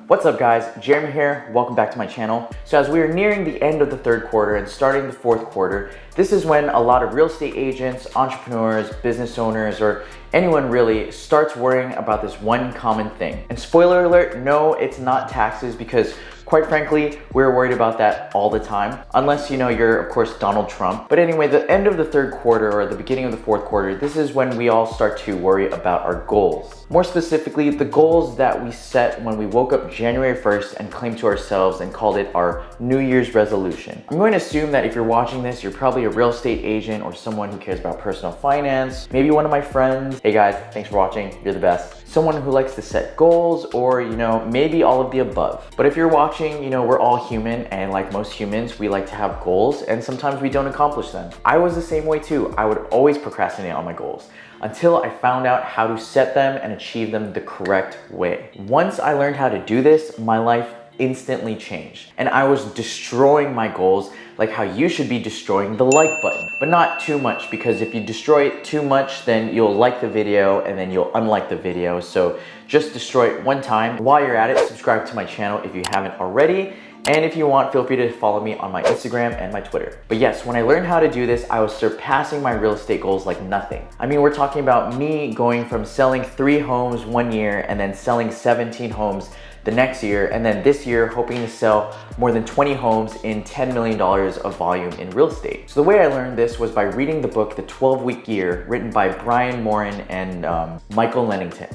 What's up guys, Jeremy here, welcome back to my channel. So as we are nearing the end of the third quarter and starting the fourth quarter, this is when a lot of real estate agents, entrepreneurs, business owners, or anyone really starts worrying about this one common thing. And spoiler alert, no, it's not taxes, because quite frankly, we're worried about that all the time. Unless you're of course Donald Trump. But anyway, the end of the third quarter or the beginning of the fourth quarter, this is when we all start to worry about our goals. More specifically, the goals that we set when we woke up January 1st and claimed to ourselves and called it our New Year's resolution. I'm going to assume that if you're watching this, you're probably a real estate agent or someone who cares about personal finance, maybe one of my friends. Hey guys, thanks for watching, you're the best. Someone who likes to set goals, or maybe all of the above. But if you're watching, we're all human, and like most humans, we like to have goals and sometimes we don't accomplish them. I was the same way too. I would always procrastinate on my goals until I found out how to set them and achieve them the correct way. Once I learned how to do this, my life instantly changed, and I was destroying my goals like how you should be destroying the like button, but not too much, because if you destroy it too much, then you'll like the video and then you'll unlike the video. So just destroy it one time. While you're at it, subscribe to my channel if you haven't already. And if you want, feel free to follow me on my Instagram and my Twitter. But yes, when I learned how to do this, I was surpassing my real estate goals like nothing. I mean, we're talking about me going from selling 3 homes one year and then selling 17 homes the next year, and then this year hoping to sell more than 20 homes in $10 million of volume in real estate. So the way I learned this was by reading the book, The 12-Week Year, written by Moran and Michael Lennington.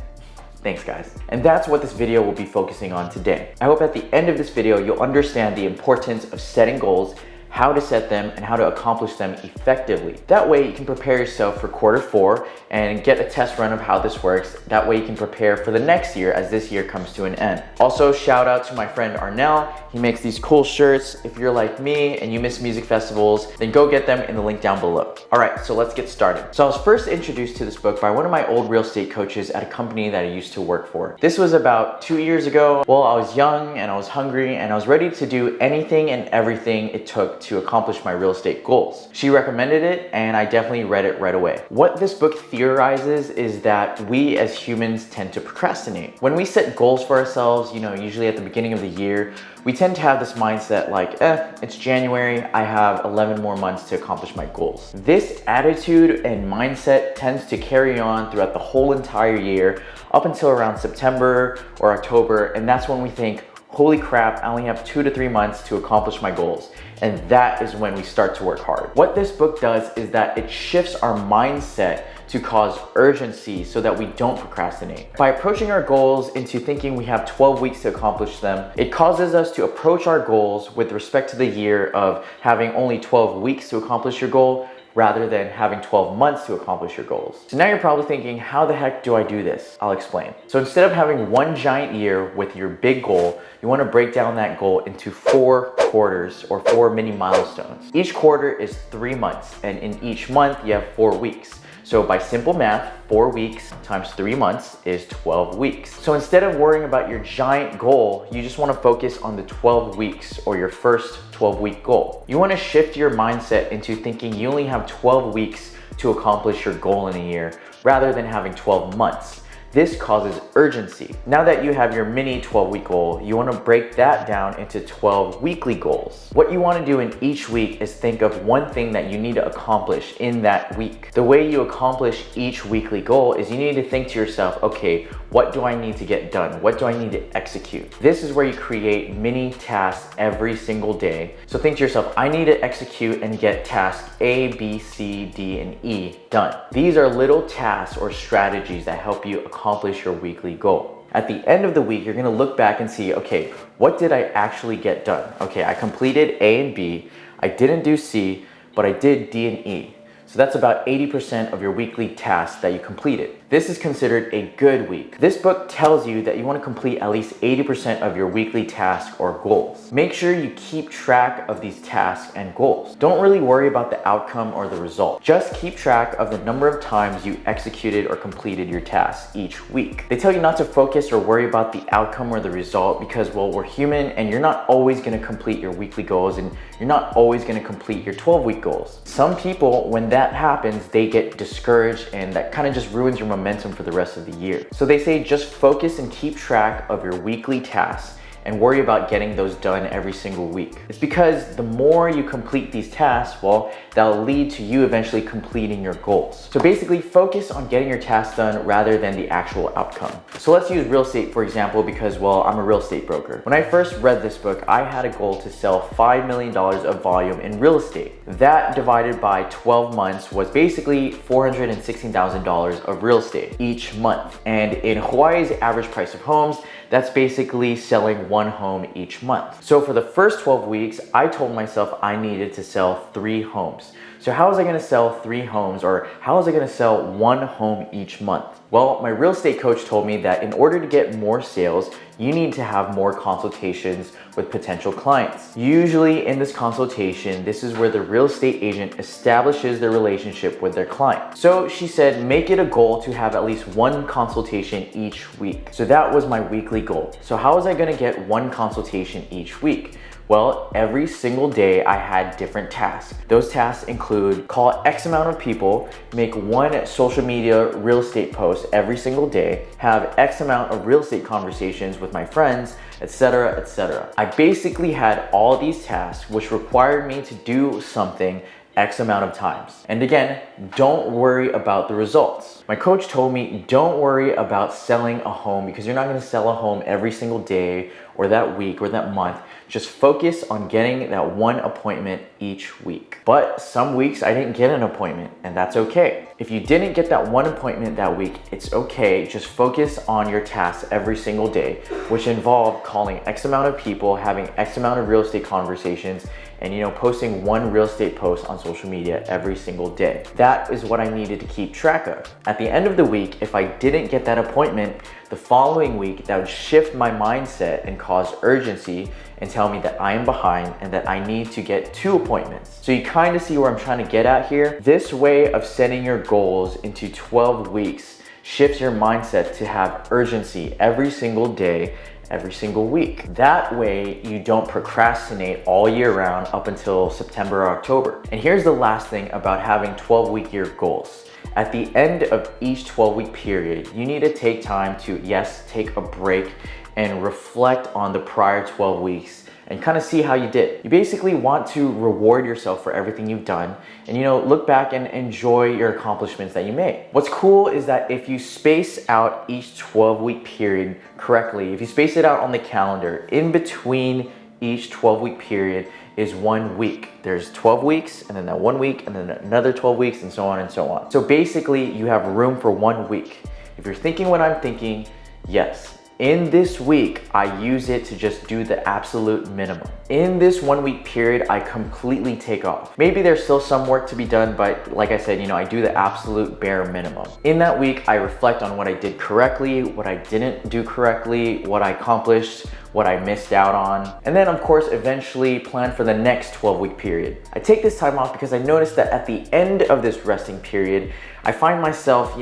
Thanks guys. And that's what this video will be focusing on today. I hope at the end of this video, you'll understand the importance of setting goals, how to set them, and how to accomplish them effectively. That way you can prepare yourself for quarter 4 and get a test run of how this works. That way you can prepare for the next year as this year comes to an end. Also, shout out to my friend Arnell. He makes these cool shirts. If you're like me and you miss music festivals, then go get them in the link down below. All right, so let's get started. So I was first introduced to this book by one of my old real estate coaches at a company that I used to work for. This was about 2 years ago. Well, I was young and I was hungry and I was ready to do anything and everything it took to accomplish my real estate goals. She recommended it and I definitely read it right away. What this book theorizes is that we as humans tend to procrastinate. When we set goals for ourselves, usually at the beginning of the year, we tend to have this mindset like, it's January, I have 11 more months to accomplish my goals. This attitude and mindset tends to carry on throughout the whole entire year up until around September or October, and that's when we think, holy crap, I only have 2 to 3 months to accomplish my goals. And that is when we start to work hard. What this book does is that it shifts our mindset to cause urgency so that we don't procrastinate. By approaching our goals into thinking we have 12 weeks to accomplish them, it causes us to approach our goals with respect to the year of having only 12 weeks to accomplish your goal, rather than having 12 months to accomplish your goals. So now you're probably thinking, how the heck do I do this? I'll explain. So instead of having one giant year with your big goal, you want to break down that goal into 4 quarters or 4 mini milestones. Each quarter is 3 months, and in each month you have 4 weeks. So by simple math, 4 weeks times 3 months is 12 weeks. So instead of worrying about your giant goal, you just want to focus on the 12 weeks or your first 12-week goal. You want to shift your mindset into thinking you only have 12 weeks to accomplish your goal in a year, rather than having 12 months. This causes urgency. Now that you have your mini 12-week goal, you want to break that down into 12 weekly goals. What you want to do in each week is think of one thing that you need to accomplish in that week. The way you accomplish each weekly goal is you need to think to yourself, okay, what do I need to get done? What do I need to execute? This is where you create mini tasks every single day. So think to yourself, I need to execute and get task A, B, C, D, and E done. These are little tasks or strategies that help you accomplish your weekly goal. At the end of the week, you're gonna look back and see, okay, what did I actually get done? Okay, I completed A and B, I didn't do C, but I did D and E. So that's about 80% of your weekly tasks that you completed. This is considered a good week. This book tells you that you want to complete at least 80% of your weekly tasks or goals. Make sure you keep track of these tasks and goals. Don't really worry about the outcome or the result. Just keep track of the number of times you executed or completed your tasks each week. They tell you not to focus or worry about the outcome or the result because, well, we're human and you're not always going to complete your weekly goals and you're not always going to complete your 12-week goals. Some people, when that happens, they get discouraged and that kind of just ruins your momentum momentum for the rest of the year. So they say just focus and keep track of your weekly tasks and worry about getting those done every single week. It's because the more you complete these tasks, well, that'll lead to you eventually completing your goals. So basically focus on getting your tasks done rather than the actual outcome. So let's use real estate for example because, well, I'm a real estate broker. When I first read this book, I had a goal to sell $5 million of volume in real estate. That divided by 12 months was basically $416,000 of real estate each month. And in Hawaii's average price of homes, that's basically selling one home each month. So for the first 12 weeks, I told myself I needed to sell 3 homes. So how was I gonna sell 3 homes, or how was I gonna sell 1 home each month? Well, my real estate coach told me that in order to get more sales, you need to have more consultations with potential clients. Usually in this consultation, this is where the real estate agent establishes their relationship with their client. So she said, make it a goal to have at least 1 consultation each week. So that was my weekly goal. So how was I gonna get 1 consultation each week? Well, every single day I had different tasks. Those tasks include call X amount of people, make 1 social media real estate post every single day, have X amount of real estate conversations with my friends, etc., etc. I basically had all these tasks which required me to do something X amount of times. And again, don't worry about the results. My coach told me, don't worry about selling a home because you're not gonna sell a home every single day or that week or that month. Just focus on getting that 1 appointment each week. But some weeks I didn't get an appointment, and that's okay. If you didn't get that 1 appointment that week, it's okay. Just focus on your tasks every single day, which involved calling X amount of people, having X amount of real estate conversations, and posting 1 real estate post on social media every single day. That is what I needed to keep track of. At the end of the week, if I didn't get that appointment, the following week that would shift my mindset and cause urgency and tell me that I am behind and that I need to get 2 appointments. So you kind of see where I'm trying to get at here. This way of setting your goals into 12 weeks shifts your mindset to have urgency every single day, every single week. That way you don't procrastinate all year round up until September or October. And here's the last thing about having 12-week year goals. At the end of each 12-week period, you need to take time to, yes, take a break and reflect on the prior 12 weeks and kind of see how you did. You basically want to reward yourself for everything you've done and look back and enjoy your accomplishments that you made. What's cool is that if you space out each 12-week period correctly, if you space it out on the calendar, in between each 12-week period is 1 week. There's 12 weeks and then that 1 week and then another 12 weeks and so on and so on. So basically you have room for 1 week. If you're thinking what I'm thinking, yes. In this week, I use it to just do the absolute minimum. In this 1 week period, I completely take off. Maybe there's still some work to be done, but like I said, I do the absolute bare minimum. In that week, I reflect on what I did correctly, what I didn't do correctly, what I accomplished, what I missed out on, and then of course, eventually plan for the next 12-week period. I take this time off because I noticed that at the end of this resting period, I find myself,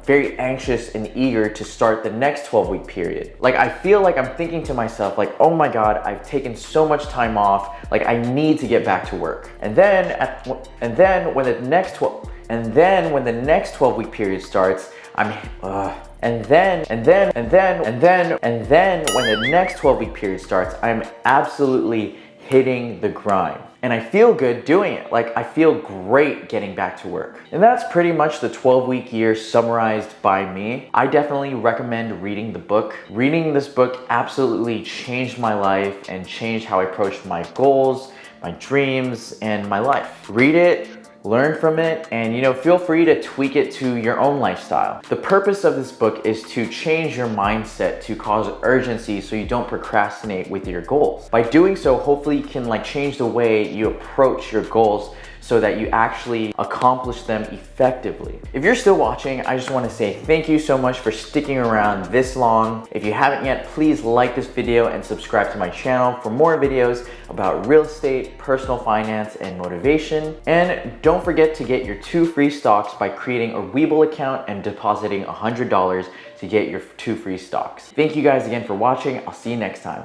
very anxious and eager to start the next 12-week period. Like I feel like I'm thinking to myself like, oh my God, I've taken so much time off, like I need to get back to work. And then when the next 12-week period starts, and then when the next 12-week period starts, I'm absolutely hitting the grind. And I feel good doing it. Like I feel great getting back to work. And that's pretty much the 12-week year summarized by me. I definitely recommend reading the book. Reading this book absolutely changed my life and changed how I approached my goals, my dreams, and my life. Read it, learn from it, and feel free to tweak it to your own lifestyle. The purpose of this book is to change your mindset to cause urgency so you don't procrastinate with your goals. By doing so, hopefully you can change the way you approach your goals so that you actually accomplish them effectively. If you're still watching, I just want to say thank you so much for sticking around this long. If you haven't yet, please like this video and subscribe to my channel for more videos about real estate, personal finance, and motivation. And don't forget to get your 2 free stocks by creating a WeBull account and depositing $100 to get your 2 free stocks. Thank you guys again for watching. I'll see you next time.